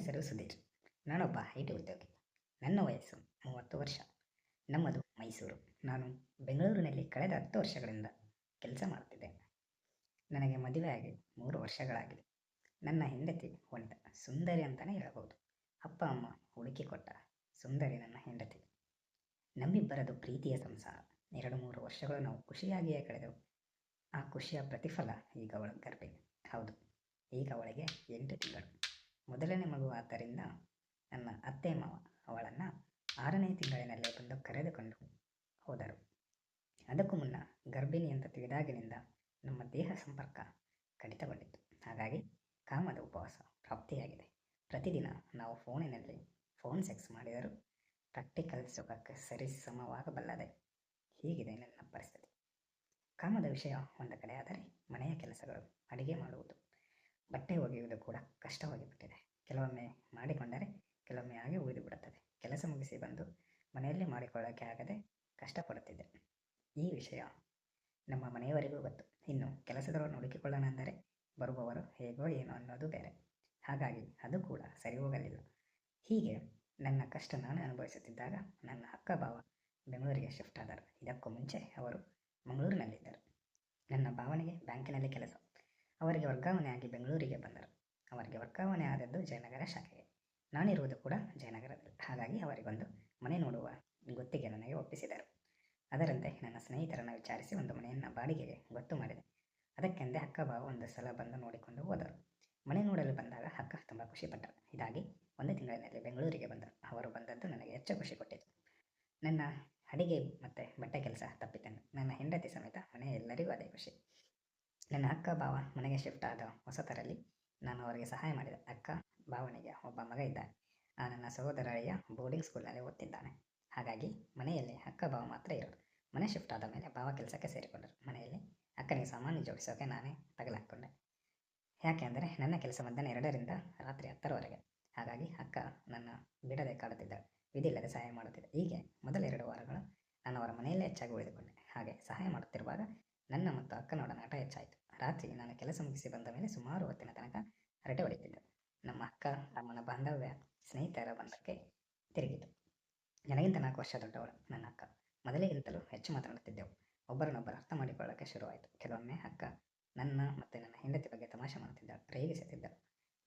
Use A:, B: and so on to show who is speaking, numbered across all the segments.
A: ಹೆಸರು ಸುಧೀರ್. ನಾನೊಬ್ಬ IT ಉದ್ಯೋಗಿ. ನನ್ನ ವಯಸ್ಸು 30 ವರ್ಷ. ನಮ್ಮದು ಮೈಸೂರು. ನಾನು ಬೆಂಗಳೂರಿನಲ್ಲಿ ಕಳೆದ 10 ವರ್ಷಗಳಿಂದ ಕೆಲಸ ಮಾಡುತ್ತಿದ್ದೇನೆ. ನನಗೆ ಮದುವೆಯಾಗಿ 3 ವರ್ಷಗಳಾಗಿದೆ. ನನ್ನ ಹೆಂಡತಿ ವನಿತಾ, ಸುಂದರಿ ಅಂತಲೇ ಹೇಳಬಹುದು. ಅಪ್ಪ ಅಮ್ಮ ಹುಡುಕಿಕೊಟ್ಟ ಸುಂದರಿ ನನ್ನ ಹೆಂಡತಿ. ನಮ್ಮಿಬ್ಬರದು ಪ್ರೀತಿಯ ಸಂಸಾರ. 2-3 ವರ್ಷಗಳು ನಾವು ಖುಷಿಯಾಗಿಯೇ ಕಳೆದೆವು. ಆ ಖುಷಿಯ ಪ್ರತಿಫಲ ಈಗ ಅವಳ ಗರ್ಭಿಣಿ. ಹೌದು, ಈಗ ಅವಳಿಗೆ 8 ತಿಂಗಳು. ಮೊದಲನೇ ಮಗು. ಆದ್ದರಿಂದ ನನ್ನ ಅತ್ತೆ ಮಾವ ಅವಳನ್ನು 6ನೇ ತಿಂಗಳಿನಲ್ಲೇ ಬಂದು ಕರೆದುಕೊಂಡು ಹೋದರು. ಅದಕ್ಕೂ ಮುನ್ನ ಗರ್ಭಿಣಿ ಅಂತ ತಿಳಿದಾಗಿನಿಂದ ನಮ್ಮ ದೇಹ ಸಂಪರ್ಕ ಕಡಿತಗೊಂಡಿತ್ತು. ಹಾಗಾಗಿ ಕಾಮದ ಉಪವಾಸ ಪ್ರಾಪ್ತಿಯಾಗಿದೆ. ಪ್ರತಿದಿನ ನಾವು ಫೋನಿನಲ್ಲಿ ಫೋನ್ ಸೆಕ್ಸ್ ಮಾಡಿದರೂ ಪ್ರಾಕ್ಟಿಕಲ್ ಸುಖಕ್ಕೆ ಸರಿಸಮವಾಗಬಲ್ಲದೆ. ಹೀಗಿದೆ ನನ್ನ ಪರಿಸ್ಥಿತಿ. ಕಾಮದ ವಿಷಯ ಒಂದು ಕಡೆ ಆದರೆ, ಮನೆಯ ಕೆಲಸಗಳು, ಅಡಿಗೆ ಮಾಡುವುದು, ಬಟ್ಟೆ ಒಗೆಯುವುದು ಕೂಡ ಕಷ್ಟವಾಗಿಬಿಟ್ಟಿದೆ. ಕೆಲವೊಮ್ಮೆ ಮಾಡಿಕೊಂಡರೆ ಕೆಲವೊಮ್ಮೆ ಹಾಗೆ ಉಳಿದು ಬಿಡುತ್ತದೆ. ಕೆಲಸ ಮುಗಿಸಿ ಬಂದು ಮನೆಯಲ್ಲೇ ಮಾಡಿಕೊಳ್ಳೋಕ್ಕೆ ಆಗದೆ ಕಷ್ಟಪಡುತ್ತಿದ್ದೆ. ಈ ವಿಷಯ ನಮ್ಮ ಮನೆಯವರಿಗೂ ಗೊತ್ತು. ಇನ್ನು ಕೆಲಸದವರು ಹುಡುಕಿಕೊಳ್ಳೋಣ ಅಂದರೆ ಬರುವವರು ಹೇಗೋ ಏನೋ ಅನ್ನೋದು ಬೇರೆ. ಹಾಗಾಗಿ ಅದು ಕೂಡ ಸರಿ ಹೋಗಲಿಲ್ಲ. ಹೀಗೆ ನನ್ನ ಕಷ್ಟ ನಾನು ಅನುಭವಿಸುತ್ತಿದ್ದಾಗ ನನ್ನ ಅಕ್ಕ ಭಾವ ಬೆಂಗಳೂರಿಗೆ ಶಿಫ್ಟ್ ಆದರು. ಇದಕ್ಕೂ ಮುಂಚೆ ಅವರು ಮಂಗಳೂರಿನಲ್ಲಿದ್ದರು. ನನ್ನ ಭಾವನಿಗೆ ಬ್ಯಾಂಕಿನಲ್ಲಿ ಕೆಲಸ. ಅವರಿಗೆ ವರ್ಗಾವಣೆ ಆಗಿ ಬೆಂಗಳೂರಿಗೆ ಬಂದರು. ಅವರಿಗೆ ವರ್ಗಾವಣೆ ಆದದ್ದು ಜಯನಗರ ಶಾಖೆಗೆ. ನಾನಿರುವುದು ಕೂಡ ಜಯನಗರದಲ್ಲಿ. ಹಾಗಾಗಿ ಅವರಿಗೊಂದು ಮನೆ ನೋಡುವ ಗುತ್ತಿಗೆ ನನಗೆ ಒಪ್ಪಿಸಿದರು. ಅದರಂತೆ ನನ್ನ ಸ್ನೇಹಿತರನ್ನು ವಿಚಾರಿಸಿ ಒಂದು ಮನೆಯನ್ನು ಬಾಡಿಗೆಗೆ ಗೊತ್ತು ಮಾಡಿದೆ. ಅದಕ್ಕೆಂದೇ ಅಕ್ಕ ಭಾವ ಒಂದು ಸಲ ಬಂದು ನೋಡಿಕೊಂಡು ಹೋದರು. ಮನೆ ನೋಡಲು ಬಂದಾಗ ಅಕ್ಕ ತುಂಬ ಖುಷಿಪಟ್ಟರು. ಇದಾಗಿ 1 ತಿಂಗಳಿನಲ್ಲಿ ಬೆಂಗಳೂರಿಗೆ ಬಂದರು. ಅವರು ಬಂದದ್ದು ನನಗೆ ಹೆಚ್ಚು ಖುಷಿ ಕೊಟ್ಟಿತು. ನನ್ನ ಅಡಿಗೆ ಮತ್ತು ಬಟ್ಟೆ ಕೆಲಸ ತಪ್ಪಿದ್ದೆನು. ನನ್ನ ಹೆಂಡತಿ ಸಮೇತ ಮನೆಯ ಎಲ್ಲರಿಗೂ ಅದೇ ಖುಷಿ. ನನ್ನ ಅಕ್ಕ ಭಾವ ಮನೆಗೆ ಶಿಫ್ಟ್ ಆದ ಹೊಸತರಲ್ಲಿ ನಾನು ಅವರಿಗೆ ಸಹಾಯ ಮಾಡಿದೆ. ಅಕ್ಕ ಭಾವನಿಗೆ ಒಬ್ಬ ಮಗ ಇದ್ದಾನೆ. ಆ ನನ್ನ ಸಹೋದರಳಿಯ ಬೋರ್ಡಿಂಗ್ ಸ್ಕೂಲ್ನಲ್ಲಿ ಓದ್ತಿದ್ದಾನೆ. ಹಾಗಾಗಿ ಮನೆಯಲ್ಲಿ ಅಕ್ಕ ಭಾವ ಮಾತ್ರ ಇರೋದು. ಮನೆ ಶಿಫ್ಟ್ ಆದ ಮೇಲೆ ಭಾವ ಕೆಲಸಕ್ಕೆ ಸೇರಿಕೊಂಡರು. ಮನೆಯಲ್ಲಿ ಅಕ್ಕನಿಗೆ ಸಾಮಾನು ಜೋಡಿಸೋಕೆ ನಾನೇ ತಗಲಾಕೊಂಡೆ. ಯಾಕೆ ಅಂದರೆ ನನ್ನ ಕೆಲಸ ಮಧ್ಯಾಹ್ನ 2ರಿಂದ ರಾತ್ರಿ 10ರವರೆಗೆ. ಹಾಗಾಗಿ ಅಕ್ಕ ನನ್ನ ಬಿಡದೆ ಕಾಡುತ್ತಿದ್ದಳು. ವಿಧಿ ಇಲ್ಲದೆ ಸಹಾಯ ಮಾಡುತ್ತಿದ್ದೆ. ಹೀಗೆ ಮೊದಲ 2 ವಾರಗಳು ನಾನು ಅವರ ಮನೆಯಲ್ಲೇ ಹೆಚ್ಚಾಗಿ ಉಳಿದುಕೊಂಡೆ. ಹಾಗೆ ಸಹಾಯ ಮಾಡುತ್ತಿರುವಾಗ ನನ್ನ ಮತ್ತು ಅಕ್ಕನೊಡ ನಾಟ ಹೆಚ್ಚಾಯಿತು. ರಾತ್ರಿ ನಾನು ಕೆಲಸ ಮುಗಿಸಿ ಬಂದ ಮೇಲೆ ಸುಮಾರು ಹೊತ್ತಿನ ತನಕ ಹರಟೆ ಹೊಡೆಯುತ್ತಿದ್ದೆ. ನಮ್ಮ ಅಕ್ಕ ತಮ್ಮನ ಬಾಂಧವ್ಯ ಸ್ನೇಹಿತರ ಬಂಧಕ್ಕೆ ತಿರುಗಿತು. ನನಗಿಂತ 4 ವರ್ಷ ದೊಡ್ಡವಳು ನನ್ನ ಅಕ್ಕ. ಮೊದಲಿಗಿಂತಲೂ ಹೆಚ್ಚು ಮಾತನಾಡುತ್ತಿದ್ದೆವು. ಒಬ್ಬರನ್ನೊಬ್ಬರು ಅರ್ಥ ಮಾಡಿಕೊಳ್ಳೋಕ್ಕೆ ಶುರುವಾಯಿತು. ಕೆಲವೊಮ್ಮೆ ಅಕ್ಕ ನನ್ನ ಮತ್ತು ನನ್ನ ಹೆಂಡತಿ ಬಗ್ಗೆ ತಮಾಷೆ ಮಾಡುತ್ತಿದ್ದಳು, ರೇಗಿಸುತ್ತಿದ್ದಳು.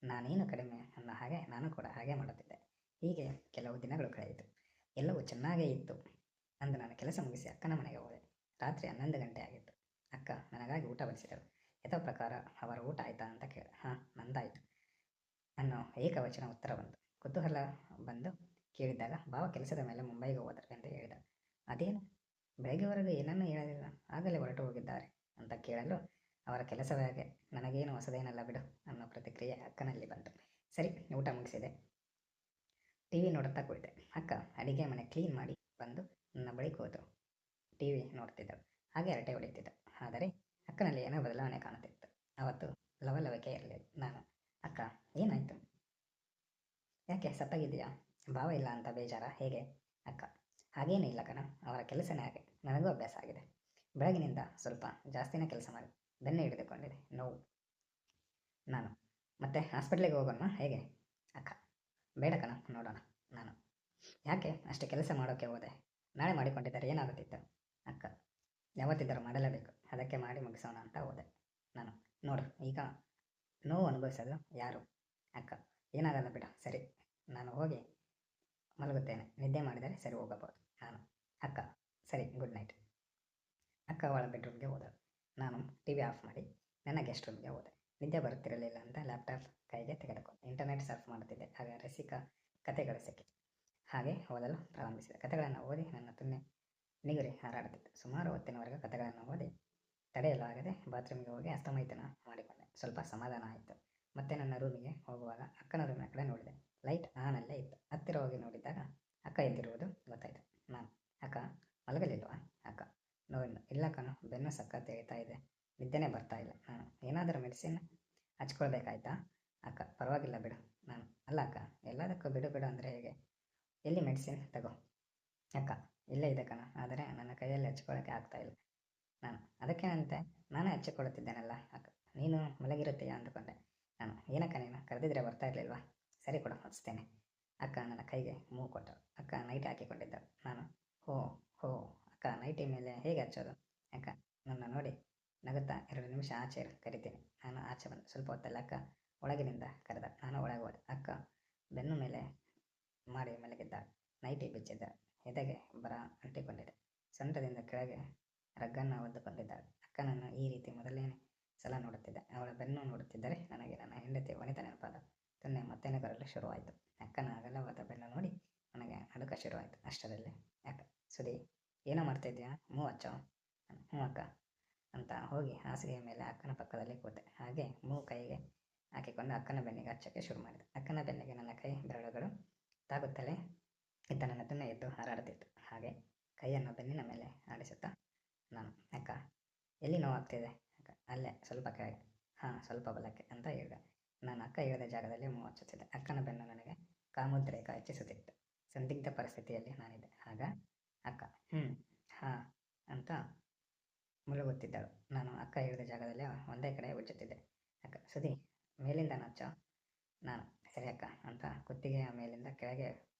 A: ನಾನೇನು ಕಡಿಮೆ ಅನ್ನೋ ಹಾಗೆ ನಾನು ಕೂಡ ಹಾಗೆ ಮಾಡುತ್ತಿದ್ದೆ. ಹೀಗೆ ಕೆಲವು ದಿನಗಳು ಕಳೆಯಿತು. ಎಲ್ಲವೂ ಚೆನ್ನಾಗೇ ಇತ್ತು. ಅಂದು ನಾನು ಕೆಲಸ ಮುಗಿಸಿ ಅಕ್ಕನ ಮನೆಗೆ ಹೋದೆ. ರಾತ್ರಿ 11 ಗಂಟೆ ಆಗಿತ್ತು. ಅಕ್ಕ ನನಗಾಗಿ ಊಟ ಬಡಿಸಿದಳು. ಯಥೋ ಪ್ರಕಾರ ಅವರ ಊಟ ಆಯಿತಾ ಅಂತ ಕೇಳಿದೆ. ಹಾಂ, ನಂದಾಯಿತು ಅನ್ನೋ ಏಕವಚನ ಉತ್ತರ ಬಂತು. ಕುತೂಹಲ ಬಂದು ಕೇಳಿದಾಗ ಭಾವ ಕೆಲಸದ ಮೇಲೆ ಮುಂಬೈಗೆ ಹೋದರು ಎಂದು ಹೇಳಿದ. ಅದೇನು, ಬೆಳಗ್ಗೆವರೆಗೂ ಏನನ್ನೂ ಹೇಳಲಿಲ್ಲ, ಆಗಲೇ ಹೊರಟು ಹೋಗಿದ್ದಾರೆ ಅಂತ ಕೇಳಲು ಅವರ ಕೆಲಸವೇ ಹಾಗೆ, ನನಗೇನು ಹೊಸದೇನಲ್ಲ ಬಿಡು ಅನ್ನೋ ಪ್ರತಿಕ್ರಿಯೆ ಅಕ್ಕನಲ್ಲಿ ಬಂತು. ಸರಿ, ಊಟ ಮುಗಿಸಿದೆ. TV ನೋಡುತ್ತಾ ಕುಳಿತೆ. ಅಕ್ಕ ಅಡಿಗೆ ಮನೆ ಕ್ಲೀನ್ ಮಾಡಿ ಬಂದು ನನ್ನ ಬಳಿ ಕೂತು TV ನೋಡ್ತಿದ್ದಳು. ಹಾಗೆ ಹರಟೆ ಹೊಡೆಯುತ್ತಿದ್ದಳು. ಆದರೆ ಅಕ್ಕನಲ್ಲಿ ಏನೋ ಬದಲಾವಣೆ ಕಾಣುತ್ತಿತ್ತು. ಅವತ್ತು ಲವಲವಿಕೆ ಇರಲಿಲ್ಲ. ನಾನು, ಅಕ್ಕ ಏನಾಯಿತು, ಯಾಕೆ ಸತ್ತಾಗಿದೆಯಾ, ಭಾವ ಇಲ್ಲ ಅಂತ ಬೇಜಾರ ಹೇಗೆ? ಅಕ್ಕ, ಹಾಗೇನೂ ಇಲ್ಲ ಕಣ, ಅವರ ಕೆಲಸನೇ ಹಾಗೆ, ನನಗೂ ಅಭ್ಯಾಸ ಆಗಿದೆ. ಬೆಳಗಿನಿಂದ ಸ್ವಲ್ಪ ಜಾಸ್ತಿನೇ ಕೆಲಸ ಮಾಡಿ ಬೆನ್ನು ಹಿಡಿದುಕೊಂಡಿದೆ, ನೋವು. ನಾನು, ಮತ್ತೆ ಹಾಸ್ಪಿಟ್ಲಿಗೆ ಹೋಗೋಣ ಹೇಗೆ? ಅಕ್ಕ, ಬೇಡ ಕಣ, ನೋಡೋಣ. ನಾನು, ಯಾಕೆ ಅಷ್ಟು ಕೆಲಸ ಮಾಡೋಕ್ಕೆ ಹೋದೆ, ನಾಳೆ ಮಾಡಿಕೊಂಡಿದ್ದರೆ ಏನಾಗುತ್ತಿತ್ತು? ಅಕ್ಕ, ಯಾವತ್ತಿದ್ದರೂ ಮಾಡಲೇಬೇಕು, ಅದಕ್ಕೆ ಮಾಡಿ ಮುಗಿಸೋಣ ಅಂತ ಹೋದೆ. ನಾನು, ನೋಡು, ಈಗ ನೋವು ಅನುಭವಿಸೋದು ಯಾರು? ಅಕ್ಕ, ಏನಾಗಲ್ಲ ಬಿಡು, ಸರಿ, ನಾನು ಹೋಗಿ ಮಲಗುತ್ತೇನೆ, ನಿದ್ದೆ ಮಾಡಿದರೆ ಸರಿ ಹೋಗಬಹುದು. ನಾನು, ಅಕ್ಕ, ಸರಿ, ಗುಡ್ ನೈಟ್. ಅಕ್ಕ ಅವಳ ಬೆಡ್ರೂಮ್ಗೆ ಹೋದಳು. ನಾನು TV ಆಫ್ ಮಾಡಿ ನನ್ನ ಗೆಸ್ಟ್ ರೂಮ್ಗೆ ಹೋದೆ. ನಿದ್ದೆ ಬರುತ್ತಿರಲಿಲ್ಲ ಅಂತ ಲ್ಯಾಪ್ಟಾಪ್ ಕೈಗೆ ತೆಗೆದುಕೊಂಡು ಇಂಟರ್ನೆಟ್ ಸರ್ಫ್ ಮಾಡುತ್ತಿದ್ದೆ. ಆಗ ರಸಿಕ ಕಥೆಗಳು ಸಿಕ್ಕಿತು. ಹಾಗೆ ಓದಲು ಪ್ರಾರಂಭಿಸಿದೆ. ಕಥೆಗಳನ್ನು ಓದಿ ನನ್ನ ತುನ್ನೆ ನಿಗುರಿ ಹಾರಾಡುತ್ತಿತ್ತು. ಸುಮಾರು ಹೊತ್ತಿನವರೆಗೂ ಕಥೆಗಳನ್ನು ಓದಿ ತಡೆಯಲು ಆಗದೆ ಬಾತ್ರೂಮಿಗೆ ಹೋಗಿ ಹಸ್ತಮೈಥುನ ಮಾಡಿಕೊಂಡೆ. ಸ್ವಲ್ಪ ಸಮಾಧಾನ ಆಯಿತು. ಮತ್ತೆ ನನ್ನ ರೂಮಿಗೆ ಹೋಗುವಾಗ ಅಕ್ಕನ ರೂಮಿನ ಕಡೆ ನೋಡಿದೆ. ಲೈಟ್ ಆನಲ್ಲೇ ಇತ್ತು. ಹತ್ತಿರ ಹೋಗಿ ನೋಡಿದಾಗ ಅಕ್ಕ ಎದ್ದಿರುವುದು ಗೊತ್ತಾಯಿತು. ನಾನು, ಅಕ್ಕ ಮಲಗಲಿಲ್ವಾ? ಅಕ್ಕ, ನೋವಿಲ್ಲ, ಇಲ್ಲ ಕಣೋ, ಬೆನ್ನು ಸಖತ್ ಹೇಳ್ತಾ ಇದೆ, ನಿದ್ದೆನೇ ಬರ್ತಾ ಇಲ್ಲ. ನಾನು, ಏನಾದರೂ ಮೆಡಿಸಿನ್ ಹಚ್ಕೊಳ್ಬೇಕಾಯ್ತಾ? ಅಕ್ಕ, ಪರವಾಗಿಲ್ಲ ಬಿಡು. ನಾನು, ಅಲ್ಲ ಅಕ್ಕ, ಎಲ್ಲದಕ್ಕೂ ಬಿಡು ಬಿಡು ಅಂದರೆ ಹೇಗೆ, ಎಲ್ಲಿ ಮೆಡಿಸಿನ್ ತಗೋ? ಅಕ್ಕ, ಇಲ್ಲೇ ಇದೆ ಕಣ, ಆದರೆ ನನ್ನ ಕೈಯಲ್ಲಿ ಹಚ್ಕೊಳ್ಳೋಕ್ಕೆ ಆಗ್ತಾ ಇಲ್ಲ. ನಾನು, ಅದಕ್ಕೇನಂತೆ, ನಾನೇ ಹಚ್ಚಿಕೊಳ್ಳುತ್ತಿದ್ದೇನಲ್ಲ. ಅಕ್ಕ, ನೀನು ಮಲಗಿರುತ್ತೀಯಾ ಅಂದುಕೊಂಡೆ. ನಾನು, ಏನಕ್ಕ ನೀನು ಕರೆದಿದ್ರೆ ಬರ್ತಾ ಇರಲಿಲ್ವಾ? ಸರಿ ಕೊಡು ಹಚ್ತೇನೆ. ಅಕ್ಕ ನನ್ನ ಕೈಗೆ ಮೂಗು ಕೊಟ್ಟಳು. ಅಕ್ಕ ನೈಟಿ ಹಾಕಿಕೊಂಡಿದ್ದಳು. ನಾನು ಹೋ ಹೋ ಅಕ್ಕ ನೈಟಿ ಮೇಲೆ ಹೇಗೆ ಹಚ್ಚೋದು? ಅಕ್ಕ ನನ್ನ ನೋಡಿ ನಗುತ್ತಾ 2 ನಿಮಿಷ ಆಚೆ ಇರು, ಕರಿತೀನಿ. ನಾನು ಆಚೆ ಬಂದೆ. ಸ್ವಲ್ಪ ಹೊತ್ತಲ್ಲಿ ಅಕ್ಕ ಒಳಗಿನಿಂದ ಕರೆದ. ನಾನು ಒಳಗೆ ಹೋದೆ. ಅಕ್ಕ ಬೆನ್ನು ಮೇಲೆ ಮಾಡಿ ಮಲಗಿದ್ದಾಳೆ. ನೈಟಿ ಬಿಚ್ಚಿದ್ದ ಎದೆಗೆ ಬರ ಅಂಟಿಕೊಂಡಿದೆ. ಸೊಂಟದಿಂದ ಕೆಳಗೆ ರಗ್ಗನ್ನು ಒದ್ದುಕೊಂಡಿದ್ದಾಳೆ. ಅಕ್ಕನನ್ನು ಈ ರೀತಿ ಮೊದಲನೇ ಸಲ ನೋಡುತ್ತಿದ್ದೆ. ಅವಳ ಬೆನ್ನು ನೋಡುತ್ತಿದ್ದರೆ ನನಗೆ ನನ್ನ ಹೆಂಡತಿ ವನಿತ ನೆನಪಾದ ತೊನ್ನೆ ಮತ್ತೇನೆ ಬರಲು ಶುರುವಾಯಿತು. ಅಕ್ಕನ ಅಗಲವಾದ ಬೆನ್ನು ನೋಡಿ ನನಗೆ ನಡುಕ ಶುರುವಾಯಿತು. ಅಷ್ಟರಲ್ಲಿ ಅಕ್ಕ ಸುದಿ ಏನೋ ಮಾಡ್ತಾಯಿದ್ಯಾ? ಮೂವ್ ಹಚ್ಚೋ. ಹ್ಞೂ ಅಕ್ಕ ಅಂತ ಹೋಗಿ ಹಾಸಿಗೆಯ ಮೇಲೆ ಅಕ್ಕನ ಪಕ್ಕದಲ್ಲಿ ಕೂತೆ. ಹಾಗೆ ಮೂಗು ಕೈಗೆ ಹಾಕಿಕೊಂಡು ಅಕ್ಕನ ಬೆನ್ನಿಗೆ ಹಚ್ಚಕ್ಕೆ ಶುರು ಮಾಡಿದೆ. ಅಕ್ಕನ ಬೆನ್ನಿಗೆ ನನ್ನ ಕೈ ಬೆರಳುಗಳು ತಾಗುತ್ತಲೇ ಇದ್ದ ನನ್ನ ತುನ್ನ ಎದ್ದು ಹಾರಾಡುತ್ತಿತ್ತು. ಹಾಗೆ ಕೈಯನ್ನು ಬೆನ್ನಿನ ಮೇಲೆ ಆಡಿಸುತ್ತಾ ನಾನು ಅಕ್ಕ ಎಲ್ಲಿ ನೋವಾಗ್ತಿದೆ? ಅಕ್ಕ ಅಲ್ಲೇ ಸ್ವಲ್ಪ ಕೆಳಗೆ. ಹಾಂ ಸ್ವಲ್ಪ ಬಲಕ್ಕೆ ಅಂತ ಹೇಳಿದೆ. ನಾನು ಅಕ್ಕ ಹೇಳಿದ ಜಾಗದಲ್ಲಿ ಮೂಗು ಹಚ್ಚುತ್ತಿದ್ದೆ. ಅಕ್ಕನ ಬೆನ್ನು ನನಗೆ ಕಾಮೋದ್ರೇಕ ಹೆಚ್ಚಿಸುತ್ತಿತ್ತು. ಸಂದಿಗ್ಧ ಪರಿಸ್ಥಿತಿಯಲ್ಲಿ ನಾನಿದ್ದೆ. ಆಗ ಅಕ್ಕ ಹಾಂ ಅಂತ ಮುಳುಗುತ್ತಿದ್ದಳು. ನಾನು ಅಕ್ಕ ಹೇಳಿದ ಜಾಗದಲ್ಲಿ ಒಂದೇ ಕಡೆ ಉಜ್ಜುತ್ತಿದ್ದೆ. ಅಕ್ಕ ಸುದಿ ಮೇಲಿಂದ ನಚ್ಚೋ. ನಾನು ಸರಿ ಅಕ್ಕ ಅಂತ ಕುತ್ತಿಗೆಯ ಮೇಲಿಂದ ಕೆಳಗೆ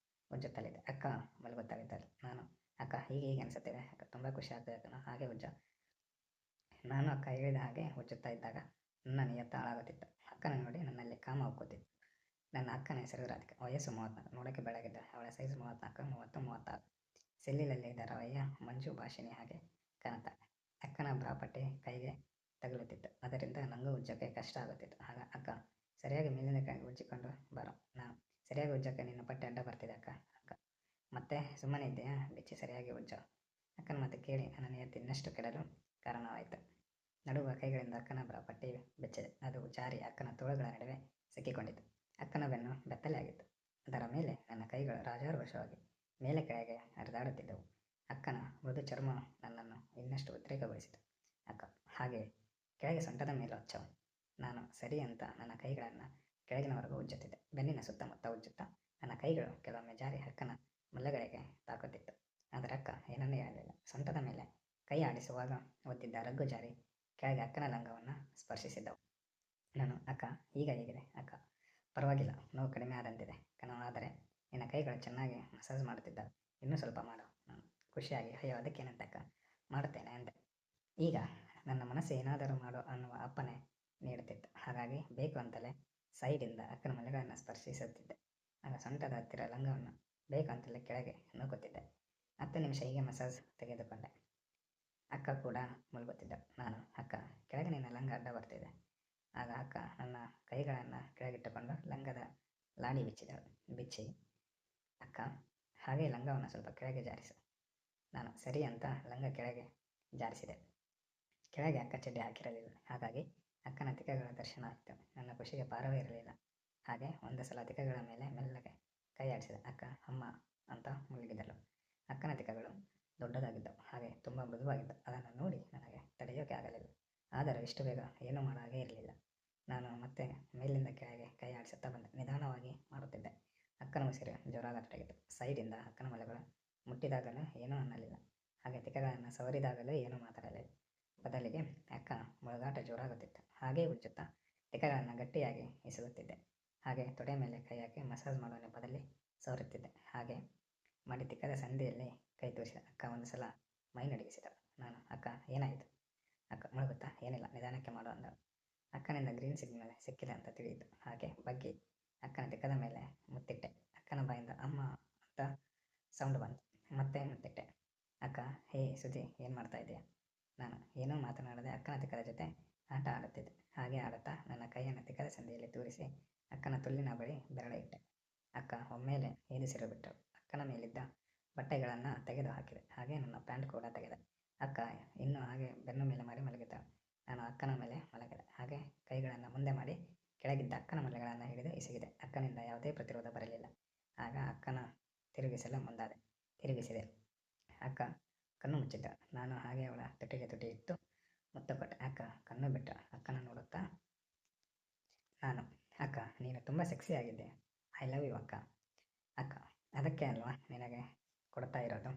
A: ಉಜ್ಜುತ್ತಲಿದ್ದೆ. ಅಕ್ಕ ಮಲಗುತ್ತಲಿದ್ದಳು. ನಾನು ಅಕ್ಕ ಹೀಗೆ ಅನಿಸುತ್ತಿದೆ. ಅಕ್ಕ ತುಂಬ ಖುಷಿ ಆಗ್ತದೆ ಅಕ್ಕ, ಹಾಗೆ ಉಜ್ಜ. ನಾನು ಅಕ್ಕ ಹೇಳಿದ ಹಾಗೆ ಉಜ್ಜುತ್ತಾ ಇದ್ದಾಗ ನನ್ನ ನಿಯತ್ತ ಹಾಳಾಗುತ್ತಿತ್ತು. ಅಕ್ಕನ ನೋಡಿ ನನ್ನಲ್ಲಿ ಕಾಮ ಉಕ್ಕುತ್ತಿತ್ತು. ನನ್ನ ಅಕ್ಕನ ಹೆಸರು ರಾಧಿಕಾ. ವಯಸ್ಸು 34. ನೋಡೋಕ್ಕೆ ಬೆಳಗಿದ್ದಾಳೆ. ಅವಳ ಸೈಜ್ 34, 30, 36. ಸೆಲ್ಲಿಲಲ್ಲಿ ಧಾರಾವಾಹಿಯ ಮಂಜು ಭಾಷಿಣಿ ಹಾಗೆ ಕಾಣುತ್ತಾಳೆ. ಅಕ್ಕನ ಬ್ರಾಪಟ್ಟಿ ಕೈಗೆ ತಗುಲುತ್ತಿತ್ತು. ಅದರಿಂದ ನನಗೂ ಉಜ್ಜಕ್ಕೆ ಕಷ್ಟ ಆಗುತ್ತಿತ್ತು. ಆಗ ಅಕ್ಕ ಸರಿಯಾಗಿ ಮೇಲಿಂದ ಕೆಳಗೆ ಉಜ್ಜಿಕೊಂಡು ಬರೋ. ನಾನು ಸರಿಯಾಗಿ ಉಜ್ಜಕ್ಕೆ ನಿನ್ನ ಪಟ್ಟೆ ಅಡ್ಡ ಬರ್ತಿದೆ ಅಕ್ಕ. ಅಕ್ಕ ಮತ್ತೆ ಸುಮ್ಮನೆ ಇದೆಯಾ? ಬಿಚ್ಚಿ ಸರಿಯಾಗಿ ಉಜ್ಜ. ಅಕ್ಕನ ಮಾತು ಕೇಳಿ ನನ್ನ ನಿಯತ್ತು ಇನ್ನಷ್ಟು ಕೆಡಲು ಕಾರಣವಾಯಿತು. ನಡುವ ಕೈಗಳಿಂದ ಅಕ್ಕನ ಬ್ರಾಪಟ್ಟಿ ಬೆಚ್ಚಿದೆ. ಅದು ಜಾರಿ ಅಕ್ಕನ ತೋಳುಗಳ ನಡುವೆ ಸಿಕ್ಕಿಕೊಂಡಿತು. ಅಕ್ಕನ ಬೆನ್ನು ಬೆತ್ತಲೆ ಆಗಿತ್ತು. ಅದರ ಮೇಲೆ ನನ್ನ ಕೈಗಳು ರಾಜಾರೋಷವಾಗಿ ಮೇಲೆ ಕೆಳಗೆ ಹರಿದಾಡುತ್ತಿದ್ದವು. ಅಕ್ಕನ ಮೃದು ಚರ್ಮ ನನ್ನನ್ನು ಇನ್ನಷ್ಟು ಉದ್ರೇಕಗೊಳಿಸಿತು. ಅಕ್ಕ ಹಾಗೆ ಕೆಳಗೆ ಸೊಂಟದ ಮೇಲೆ ಹಚ್ಚವು. ನಾನು ಸರಿ ಅಂತ ನನ್ನ ಕೈಗಳನ್ನು ಕೆಳಗಿನವರೆಗೂ ಉಜ್ಜುತ್ತಿದ್ದೆ. ಬೆನ್ನಿನ ಸುತ್ತಮುತ್ತ ಉಜ್ಜುತ್ತಾ ನನ್ನ ಕೈಗಳು ಕೆಲವೊಮ್ಮೆ ಜಾರಿ ಅಕ್ಕನ ಮುಲ್ಲಗಳಿಗೆ ತಾಕುತ್ತಿತ್ತು. ಆದರೆ ಅಕ್ಕ ಏನನ್ನೂ ಹೇಳಲಿಲ್ಲ. ಸೊಂಟದ ಮೇಲೆ ಕೈ ಆಡಿಸುವಾಗ ಒದ್ದಿದ್ದ ರಗ್ಗು ಜಾರಿ ಕೆಳಗೆ ಅಕ್ಕನ ಲಂಗವನ್ನು ಸ್ಪರ್ಶಿಸಿದ್ದವು. ನಾನು ಅಕ್ಕ ಈಗ ಹೇಗಿದೆ? ಅಕ್ಕ ಪರವಾಗಿಲ್ಲ, ನೋವು ಕಡಿಮೆ ಆದಂತಿದೆ ಕಣೋ. ಆದರೆ ನಿನ್ನ ಕೈಗಳು ಚೆನ್ನಾಗಿ ಮಸಾಜ್ ಮಾಡುತ್ತಿದ್ದಾವೆ, ಇನ್ನೂ ಸ್ವಲ್ಪ ಮಾಡು. ನಾನು ಖುಷಿಯಾಗಿ ಅಯ್ಯೋ ಅದಕ್ಕೇನಂತೆ ಅಕ್ಕ, ಮಾಡುತ್ತೇನೆ ಅಂದೆ. ಈಗ ನನ್ನ ಮನಸ್ಸು ಏನಾದರೂ ಮಾಡು ಅನ್ನುವ ಅಪ್ಪನೆ ನೀಡುತ್ತಿತ್ತು. ಹಾಗಾಗಿ ಬೇಕು ಅಂತಲೇ ಸೈಡಿಂದ ಅಕ್ಕನ ಮಲೆಗಳನ್ನು ಸ್ಪರ್ಶಿಸುತ್ತಿದ್ದೆ. ಆಗ ಸೊಂಟದ ಹತ್ತಿರ ಲಂಗವನ್ನು ಬೇಕು ಅಂತಲೇ ಕೆಳಗೆ ನೂಕುತ್ತಿದ್ದೆ. 10 ನಿಮಿಷ ಹೀಗೆ ಮಸಾಜ್ ತೆಗೆದುಕೊಂಡೆ. ಅಕ್ಕ ಕೂಡ ಮುಳುಗುತ್ತಿದ್ದಳು. ನಾನು ಅಕ್ಕ ಕೆಳಗೆ ನಿನ್ನ ಲಂಗ ಅಡ್ಡ ಬರ್ತಿದೆ. ಆಗ ಅಕ್ಕ ನನ್ನ ಕೈಗಳನ್ನು ಕೆಳಗಿಟ್ಟುಕೊಂಡು ಲಂಗದ ಲಾಡಿ ಬಿಚ್ಚಿ ಅಕ್ಕ ಹಾಗೆ ಲಂಗವನ್ನು ಸ್ವಲ್ಪ ಕೆಳಗೆ ಜಾರಿಸು. ನಾನು ಸರಿ ಅಂತ ಲಂಗ ಕೆಳಗೆ ಜಾರಿಸಿದೆ. ಕೆಳಗೆ ಅಕ್ಕ ಚಡ್ಡಿ ಹಾಕಿರಲಿಲ್ಲ. ಹಾಗಾಗಿ ಅಕ್ಕನ ತಿಕ್ಕಗಳ ದರ್ಶನ ಆಯಿತು. ನನ್ನ ಖುಷಿಗೆ ಪಾರವೇ ಇರಲಿಲ್ಲ. ಹಾಗೆ ಒಂದು ಸಲ ತಿಕ್ಕಗಳ ಮೇಲೆ ಮೆಲ್ಲಗೆ ಕೈ ಆಡಿಸಿದೆ. ಅಕ್ಕ ಅಮ್ಮ ಅಂತ ಮುಳುಗಿದಳು. ಅಕ್ಕನ ತಿಕ್ಕಗಳು ದೊಡ್ಡದಾಗಿದ್ದವು, ಹಾಗೆ ತುಂಬ ಮೃದುವಾಗಿದ್ದವು. ಅದನ್ನು ನೋಡಿ ನನಗೆ ತಡೆಯೋಕೆ ಆಗಲಿಲ್ಲ. ಆದರೂ ಇಷ್ಟು ಬೇಗ ಏನೂ ಮಾಡೋ ಹಾಗೆ ಇರಲಿಲ್ಲ. ನಾನು ಮತ್ತೆ ಮೇಲಿಂದ ಕೆಳಗೆ ಕೈ ಆಡಿಸುತ್ತಾ ಬಂದೆ. ನಿಧಾನವಾಗಿ ಮಾಡುತ್ತಿದ್ದೆ. ಅಕ್ಕನ ಉಸಿರು ಜೋರಾಗತೊಡಗಿತು. ಸೈಡಿಂದ ಅಕ್ಕನ ಮಲೆಗಳು ಮುಟ್ಟಿದಾಗಲೂ ಏನೂ ಅನ್ನಲಿಲ್ಲ. ಹಾಗೆ ತಿಕ್ಕಗಳನ್ನು ಸವರಿದಾಗಲೂ ಏನೂ ಮಾತಾಡಲಿಲ್ಲ. ಬದಲಿಗೆ ಅಕ್ಕ ಮುಳುಗಾಟ ಜೋರಾಗುತ್ತಿತ್ತು. ಹಾಗೇ ಉಜ್ಜುತ್ತಾ ತಿಕ್ಕಗಳನ್ನು ಗಟ್ಟಿಯಾಗಿ ಇಸುಗುತ್ತಿದ್ದೆ. ಹಾಗೆ ತೊಡೆ ಮೇಲೆ ಕೈ ಹಾಕಿ ಮಸಾಜ್ ಮಾಡುವ ನೆಪದಲ್ಲಿ ಸವರುತ್ತಿದ್ದೆ. ಹಾಗೆ ಮಾಡಿ ತಿಕ್ಕದ ಸಂದಿಯಲ್ಲಿ ಕೈ ತೋರಿಸಿದ. ಅಕ್ಕ ಒಂದು ಸಲ ಮೈ ನಡುಗಿಸಿದಳು. ನಾನು ಅಕ್ಕ ಏನಾಯಿತು? ಅಕ್ಕ ಮುಳುಗುತ್ತಾ ಏನಿಲ್ಲ, ನಿಧಾನಕ್ಕೆ ಮಾಡು ಅಂದಳು. ಅಕ್ಕನಿಂದ ಗ್ರೀನ್ ಸಿಗ್ನಲ್ ಸಿಕ್ಕಿದೆ ಅಂತ ತಿಳಿಯಿತು. ಹಾಗೆ ಬಗ್ಗಿ ಅಕ್ಕನ ತಿಕ್ಕದ ಮೇಲೆ ಮುತ್ತಿಟ್ಟೆ. ಅಕ್ಕನ ಬಾಯಿಂದ ಅಮ್ಮ ಅಂತ ಸೌಂಡ್ ಬಂತು. ಮತ್ತೆ ಮುತ್ತಿಟ್ಟೆ. ಅಕ್ಕ ಹೇ ಸುದಿ ಏನು ಮಾಡ್ತಾ ಇದೆಯಾ? ನಾನು ಏನೂ ಮಾತನಾಡದೆ ಅಕ್ಕನ ತಿಕ್ಕದ ಜೊತೆ ಆಟ ಆಡುತ್ತಿದ್ದೆ. ಹಾಗೆ ಆಡುತ್ತಾ ನನ್ನ ಕೈಯನ್ನು ತಿಕ್ಕದ ಸಂದಿಯಲ್ಲಿ ತೂರಿಸಿ ಅಕ್ಕನ ತುಲ್ಲಿನ ಬಳಿ ಬೆರಳು ಇಟ್ಟೆ. ಅಕ್ಕ ಒಮ್ಮೆಲೆ ಏದಿಸಿರು ಬಿಟ್ಟಳು. ಅಕ್ಕನ ಮೇಲಿದ್ದ ಬಟ್ಟೆಗಳನ್ನು ತೆಗೆದು ಹಾಕಿದೆ. ಹಾಗೆ ನನ್ನ ಪ್ಯಾಂಟ್ ಕೂಡ ತೆಗೆದೆ. ಅಕ್ಕ ಇನ್ನೂ ಹಾಗೆ ಬೆನ್ನು ಮೇಲೆ ಮಾಡಿ ಮಲಗಿದ್ದಳು. ನಾನು ಅಕ್ಕನ ಮೇಲೆ ಮಲಗಿದೆ. ಹಾಗೆ ಕೈಗಳನ್ನು ಮುಂದೆ ಮಾಡಿ ಕೆಳಗಿದ್ದ ಅಕ್ಕನ ಮಲೆಗಳನ್ನು ಹಿಡಿದು ಇಸಗಿದೆ. ಅಕ್ಕನಿಂದ ಯಾವುದೇ ಪ್ರತಿರೋಧ ಬರಲಿಲ್ಲ. ಆಗ ಅಕ್ಕನ ತಿರುಗಿಸಲು ಮುಂದಾದೆ. ತಿರುಗಿಸಿದೆ. ಅಕ್ಕ ಕಣ್ಣು ಮುಚ್ಚಿದ್ದ. ನಾನು ಹಾಗೆ ಅವಳ ತುಟಿಗೆ ತುಟಿ ಇಟ್ಟು ಮುತ್ತು ಕೊಟ್ಟೆ. ಅಕ್ಕ ಕಣ್ಣು ಬಿಟ್ಟ. ಅಕ್ಕನ ನೋಡುತ್ತಾ ನಾನು ಅಕ್ಕ ನೀನು ತುಂಬ ಸೆಕ್ಸಿ ಆಗಿದ್ದೆ. ಐ ಲವ್ ಯು ಅಕ್ಕ. ಅಕ್ಕ ಅದಕ್ಕೆ ಅಲ್ವಾ ನಿನಗೆ ಕೊಡ್ತಾ ಇರೋದು.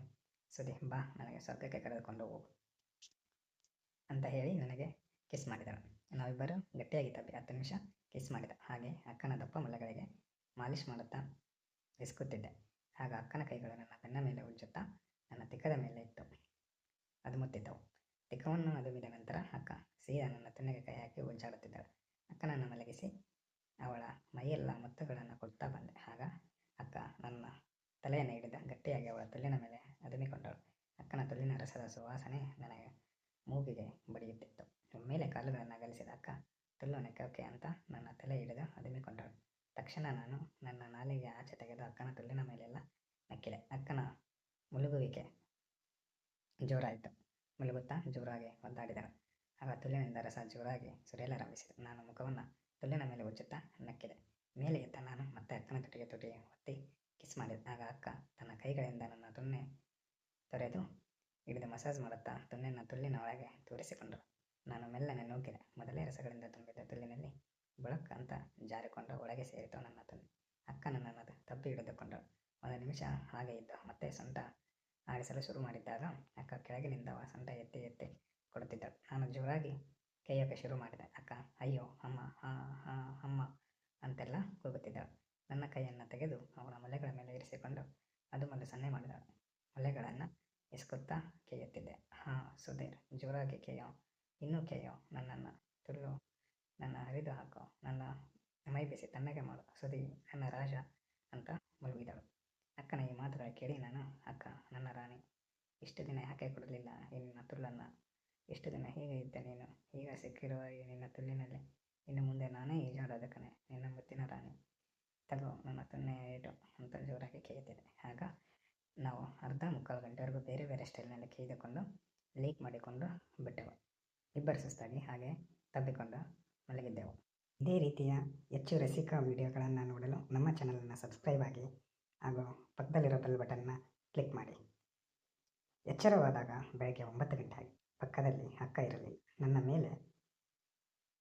A: ಸುದಿ ಬಾ, ನನಗೆ ಸ್ವರ್ಗಕ್ಕೆ ಕರೆದುಕೊಂಡು ಹೋಗು ಅಂತ ಹೇಳಿ ನನಗೆ ಕಿಸ್ ಮಾಡಿದಳು. ನಾವಿಬ್ಬರು ಗಟ್ಟಿಯಾಗಿ ತಪ್ಪಿ 10 ನಿಮಿಷ ಕಿಸ್ ಮಾಡಿದ. ಹಾಗೆ ಅಕ್ಕನ ದಪ್ಪ ಮಲೆಗಳಿಗೆ ಮಾಲಿಷ್ ಮಾಡುತ್ತಾ ಇಸ್ಕುತ್ತಿದ್ದೆ. ಆಗ ಅಕ್ಕನ ಕೈಗಳು ನನ್ನ ಬೆನ್ನ ಮೇಲೆ ಉಜ್ಜುತ್ತಾ ನನ್ನ ತಿಕ್ಕದ ಮೇಲೆ ಇಟ್ಟು ಅದು ಮುತ್ತಿದ್ದವು. ತಿಕ್ಕವನ್ನು ಅದುಮಿದ ನಂತರ ಅಕ್ಕ ಸೀದಾ ನನ್ನ ತುನ್ನೆಗೆ ಕೈ ಹಾಕಿ ಉಜ್ಜಾಡುತ್ತಿದ್ದಳು. ಅಕ್ಕನನ್ನು ಮಲಗಿಸಿ ಅವಳ ಮೈಯೆಲ್ಲ ಮುತ್ತುಗಳನ್ನು ಕೊಡ್ತಾ ಬಂದೆ. ಆಗ ಅಕ್ಕ ನನ್ನ ತಲೆಯನ್ನು ಹಿಡಿದು ಗಟ್ಟಿಯಾಗಿ ಅವಳ ತುಲ್ಲಿನ ಮೇಲೆ ಅದುಮಿಕೊಂಡಳು. ಅಕ್ಕನ ತುಲ್ಲಿನ ರಸದ ಸುವಾಸನೆ ನನಗೆ ಮೂಗಿಗೆ ಬಡಿಯುತ್ತಿತ್ತು. ಒಮ್ಮೆಲೆ ಕಾಲುಗಳನ್ನು ಅಗಲಿಸಿದ ಅಕ್ಕ ತುಲ್ಲು ನೆಕ್ಕಕ್ಕೆ ಅಂತ ನನ್ನ ತಲೆ ಹಿಡಿದು ಅದುಮಿಕೊಂಡಳು. ತಕ್ಷಣ ನಾನು ನನ್ನ ನಾಲಿಗೆ ಆಚೆ ತೆಗೆದು ಅಕ್ಕನ ತುಲ್ಲಿನ ಮೇಲೆಲ್ಲ ನಕ್ಕಿದೆ. ಅಕ್ಕನ ಮುಳುಗುವಿಕೆ ಜೋರಾಯಿತು. ಮುಳುಗುತ್ತಾ ಜೋರಾಗಿ ಒದ್ದಾಡಿದಳು. ಆಗ ತುಲ್ಲಿನಿಂದ ರಸ ಜೋರಾಗಿ ಸುರಿಯಲಾರಂಭಿಸಿದೆ. ನಾನು ಮುಖವನ್ನು ತುಲ್ಲಿನ ಮೇಲೆ ಉಜ್ಜುತ್ತಾ ನಕ್ಕಿದೆ. ಮೇಲೆ ಎದ್ದ ನಾನು ಮತ್ತೆ ಅಕ್ಕನ ತುಟಿಗೆ ತುಟಿ ಒತ್ತಿ ಕಿಸ್ ಮಾಡಿದೆ. ಆಗ ಅಕ್ಕ ತನ್ನ ಕೈಗಳಿಂದ ನನ್ನ ತುನ್ನೆ ತೊರೆದು ಹಿಡಿದು ಮಸಾಜ್ ಮಾಡುತ್ತಾ ತುನ್ನೆಯನ್ನು ತುಲ್ಲಿನ ಒಳಗೆ ತೂರಿಸಿಕೊಂಡಳು. ನಾನು ಮೆಲ್ಲನೆ ನೂಕಿದೆ. ಮೊದಲೇ ರಸಗಳಿಂದ ತುಂಬಿದ್ದ ತುಲ್ಲಿನಲ್ಲಿ ಬಳಕ್ ಅಂತ ಜಾರಿಕೊಂಡು ಒಳಗೆ ಸೇರಿತು ನನ್ನ ತುನ್ನೆ. ಅಕ್ಕ ನನ್ನನ್ನು ತಬ್ಬಿ ಹಿಡಿದುಕೊಂಡಳು. ಒಂದು ನಿಮಿಷ ಹಾಗೆ ಇದ್ದು ಮತ್ತೆ ಸೊಂಟ ಆಡಿಸಲು ಶುರು ಮಾಡಿದ್ದಾಗ ಅಕ್ಕ ಕೆಳಗಿನಿಂದ ಸೊಂಟ ಎತ್ತಿ ಎತ್ತಿ ಕೊಡುತ್ತಿದ್ದಳು. ನಾನು ಜೋರಾಗಿ ಕೈಯಕ್ಕೆ ಶುರು ಮಾಡಿದೆ. ಅಕ್ಕ ಅಯ್ಯೋ ಅಮ್ಮ ಹಾ ಹಾ ಅಮ್ಮ ಅಂತೆಲ್ಲ ಕೂಗುತ್ತಿದ್ದಳು. ನನ್ನ ಕೈಯನ್ನು ತೆಗೆದು ಅವಳ ಮೊಲೆಗಳ ಮೇಲೆ ಇರಿಸಿಕೊಂಡು ಅದು ಸನ್ನೆ ಮಾಡಿದಳು. ಮೊಲೆಗಳನ್ನು ಇಸ್ಕುತ್ತಾ ಕೇಯುತ್ತಿದ್ದೆ. ಹಾಂ ಸುಧೀರ್, ಜೋರಾಗಿ ಕೇಯೋ, ಇನ್ನೂ ಕೇಯೋ, ನನ್ನನ್ನು ತುಲ್ಲು, ನನ್ನ ಹರಿದು ಹಾಕೋ, ನನ್ನ ಮೈ ಬಿಸಿ ತಣ್ಣಗೆ ಮಾಡು ಸುಧಿ, ನನ್ನ ರಾಜ ಅಂತ ಮುಳುಗಿದಳು. ಅಕ್ಕನ ಈ ಮಾತುಗಳ ಕೇಳಿ ನಾನು ಅಕ್ಕ ನನ್ನ ರಾಣಿ, ಇಷ್ಟು ದಿನ ಯಾಕೆ ಕೊಡಲಿಲ್ಲ ಈ ನಿನ್ನ ತುಲ್ಲನ್ನು? ಇಷ್ಟು ದಿನ ಹೀಗೆ ಇದ್ದೆ ನೀನು, ಈಗ ಸಿಕ್ಕಿರುವ ಈ ನಿನ್ನ ತುಲ್ಲಿನಲ್ಲಿ ಇನ್ನು ಮುಂದೆ ನಾನೇ ಈಜಾಡೋದು ಕಣೆ, ನಿನ್ನ ಮುತ್ತಿನ ರಾಣಿ, ತಗೋ ನನ್ನ ತುನ್ನೆಯ ಏಟು ಅಂತ ಜೋರಾಗಿ ಕೇಯುತ್ತಿದೆ. ಆಗ ನಾವು ಅರ್ಧ ಮುಕ್ಕಾಲು ಗಂಟೆವರೆಗೂ ಬೇರೆ ಬೇರೆ ಸ್ಟೈಲ್ನಲ್ಲಿ ಕೇಯ್ದುಕೊಂಡು ಲೀಕ್ ಮಾಡಿಕೊಂಡು ಬಿಟ್ಟೆವು. ಇಬ್ಬರು ಸುಸ್ತಾಗಿ ಹಾಗೆ ತಬ್ಬಿಕೊಂಡು ಮಲಗಿದ್ದೆವು. ಇದೇ ರೀತಿಯ ಹೆಚ್ಚು ರಸಿಕ ವಿಡಿಯೋಗಳನ್ನು ನೋಡಲು ನಮ್ಮ ಚಾನಲನ್ನು ಸಬ್ಸ್ಕ್ರೈಬ್ ಆಗಿ ಹಾಗೂ ಪಕ್ಕದಲ್ಲಿರೋ ಬೆಲ್ ಬಟನ್ನ ಕ್ಲಿಕ್ ಮಾಡಿ. ಎಚ್ಚರವಾದಾಗ ಬೆಳಗ್ಗೆ 9 ಗಂಟೆ ಆಗಿ. ಪಕ್ಕದಲ್ಲಿ ಅಕ್ಕ ಇರಲಿಲ್ಲ. ನನ್ನ ಮೇಲೆ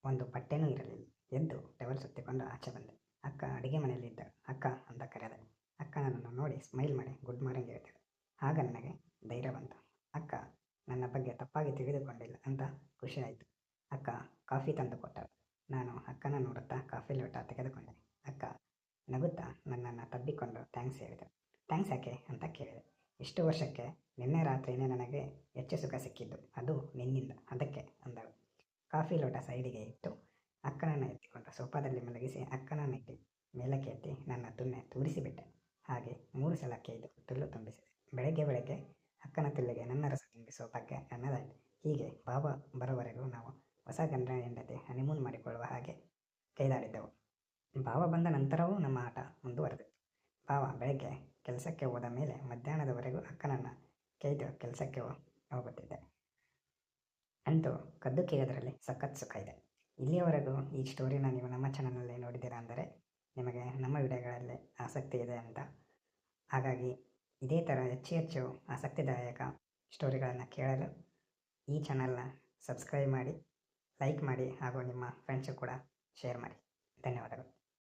A: ಒಂದು ಬಟ್ಟೆನೂ ಇರಲಿಲ್ಲ. ಎದ್ದು ಟವಲ್ ಸುತ್ತಿಕೊಂಡು ಆಚೆ ಬಂದೆ. ಅಕ್ಕ ಅಡುಗೆ ಮನೆಯಲ್ಲಿ ಇದ್ದಳು. ಅಕ್ಕ ಅಂತ ಕರೆದೆ. ಅಕ್ಕ ನನ್ನನ್ನು ನೋಡಿ ಸ್ಮೈಲ್ ಮಾಡಿ ಗುಡ್ ಮಾರ್ನಿಂಗ್ ಹೇಳ್ತಾಳೆ. ಆಗ ನನಗೆ ಧೈರ್ಯ ಬಂತು. ಅಕ್ಕ ನನ್ನ ಬಗ್ಗೆ ತಪ್ಪಾಗಿ ತಿಳಿದುಕೊಂಡಿಲ್ಲ ಅಂತ ಖುಷಿ ಆಯಿತು. ಅಕ್ಕ ಕಾಫಿ ತಂದು ಕೊಟ್ಟಳು. ನಾನು ಅಕ್ಕನ ನೋಡುತ್ತಾ ಕಾಫಿ ಲೋಟ ತೆಗೆದುಕೊಂಡೆ. ಅಕ್ಕ ನಗುತ್ತಾ ನನ್ನನ್ನು ತಬ್ಬಿಕೊಂಡು ಥ್ಯಾಂಕ್ಸ್ ಹೇಳಿದಳು. ಥ್ಯಾಂಕ್ಸ್ ಯಾಕೆ ಅಂತ ಕೇಳಿದೆ. ಇಷ್ಟು ವರ್ಷಕ್ಕೆ ನಿನ್ನೆ ರಾತ್ರಿಯೇ ನನಗೆ ಹೆಚ್ಚು ಸುಖ ಸಿಕ್ಕಿದ್ದು, ಅದು ನಿನ್ನಿಂದ, ಅದಕ್ಕೆ ಅಂದಳು. ಕಾಫಿ ಲೋಟ ಸೈಡಿಗೆ ಇಟ್ಟು ಅಕ್ಕನನ್ನು ಎತ್ತಿಕೊಂಡು ಸೋಫಾದಲ್ಲಿ ಮಲಗಿಸಿ ಅಕ್ಕನನ್ನು ಇಟ್ಟು ಮೇಲಕ್ಕೆ ಎತ್ತಿ ನನ್ನ ತುನ್ನೆ ತೂರಿಸಿಬಿಟ್ಟೆ. ಹಾಗೆ 3 ಸಲ ಕೇಯ್ದು ತುಲ್ಲು ತುಂಬಿಸಿದೆ. ಬೆಳಗ್ಗೆ ಅಕ್ಕನ ತುಲ್ಲಿಗೆ ನನ್ನ ರಸ ತುಂಬಿಸುವ ಭಾಗ್ಯ ನನ್ನದಾಯಿತು. ಹೀಗೆ ಭಾವ ಬರೋವರೆಗೂ ನಾವು ಹೊಸ ಗಂಡ ಹೆಂಡತಿ ಹನಿಮೂನ್ ಮಾಡಿಕೊಳ್ಳುವ ಹಾಗೆ ಕೈದಾಡಿದ್ದೆವು. ಭಾವ ಬಂದ ನಂತರವೂ ನಮ್ಮ ಆಟ ಮುಂದುವರೆದಿತ್ತು. ಭಾವ ಬೆಳಗ್ಗೆ ಕೆಲಸಕ್ಕೆ ಹೋದ ಮೇಲೆ ಮಧ್ಯಾಹ್ನದವರೆಗೂ ಅಕ್ಕನನ್ನು ಕೈದು ಕೆಲಸಕ್ಕೆ ಹೋಗುತ್ತಿದ್ದೆ. ಅಂತೂ ಕದ್ದು ಕೇಯೋದ್ರಲ್ಲಿ ಸಖತ್ ಸುಖ ಇದೆ. ಇಲ್ಲಿಯವರೆಗೂ ಈ ಸ್ಟೋರಿನ ನೀವು ನಮ್ಮ ಚಾನಲ್ನಲ್ಲಿ ನೋಡಿದ್ದೀರಾ ಅಂದರೆ ನಿಮಗೆ ನಮ್ಮ ವಿಡಿಯೋಗಳಲ್ಲಿ ಆಸಕ್ತಿ ಇದೆ ಅಂತ. ಹಾಗಾಗಿ ಇದೇ ಥರ ಹೆಚ್ಚು ಆಸಕ್ತಿದಾಯಕ ಸ್ಟೋರಿಗಳನ್ನು ಕೇಳಲು ಈ ಚಾನಲ್ನ ಸಬ್ಸ್ಕ್ರೈಬ್ ಮಾಡಿ, ಲೈಕ್ ಮಾಡಿ ಹಾಗೂ ನಿಮ್ಮ ಫ್ರೆಂಡ್ಸು ಕೂಡ ಶೇರ್ ಮಾಡಿ. ಧನ್ಯವಾದಗಳು.